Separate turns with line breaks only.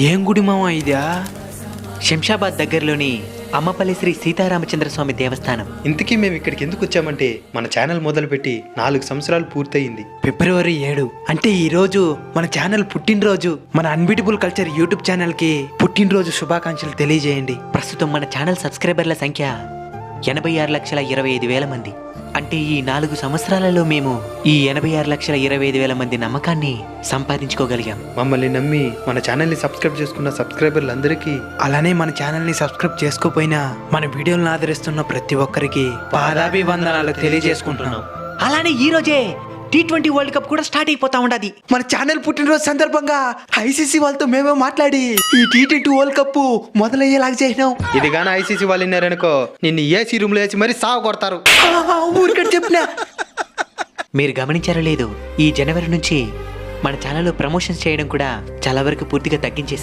ఏం గుడి మామ ఇదా?
శంషాబాద్ దగ్గరలోని అమ్మపల్లి శ్రీ సీతారామచంద్ర స్వామి దేవస్థానం.
ఇంతకీ మేము ఇక్కడికి ఎందుకు వచ్చామంటే మన ఛానల్ మొదలుపెట్టి 4 సంవత్సరాలు పూర్తయింది.
ఫిబ్రవరి 7 అంటే ఈ రోజు మన ఛానల్ పుట్టినరోజు. మన అన్బీటబుల్ కల్చర్ యూట్యూబ్ ఛానల్ కి పుట్టినరోజు శుభాకాంక్షలు తెలియజేయండి.
ప్రస్తుతం మన ఛానల్ సబ్స్క్రైబర్ల సంఖ్య 86,25,000 మంది. అంటే ఈ 4 సంవత్సరాలలో మేము ఈ 86,25,000 మంది నమ్మకాన్ని సంపాదించుకోగలిగాం.
మమ్మల్ని నమ్మి మన ఛానల్ని సబ్స్క్రైబ్ చేసుకున్న సబ్స్క్రైబర్లందరికీ,
అలానే మన ఛానల్ ని సబ్స్క్రైబ్ చేసుకోపోయినా మన వీడియోలను ఆదరిస్తున్న ప్రతి ఒక్కరికి పాదాభివందనాలు తెలియజేసుకుంటున్నాం.
అలానే ఈ రోజే T20 వరల్డ్ కప్ కూడా స్టార్ట్ అయిపోతా ఉండదు.
మన ఛానల్ పుట్టినరోజు సందర్భంగా ఐసీసీ వాళ్ళతో మేమే మాట్లాడి ఈ T20 వరల్డ్ కప్ మొదలయ్యేలాగా చేసినాం.
ఇది గాన ఐసీసీ వాళ్ళు విన్నారనుకో నిన్ను ఏసీ రూమ్ లో వేసి మరి సాగు కొడతారు.
ఊరికట్ చెప్పినా.
మీరు గమనించారో లేదు, ఈ జనవరి నుంచి మన ఛానల్లో ప్రమోషన్స్ చేయడం కూడా చాలా వరకు పూర్తిగా తగ్గించేశారు.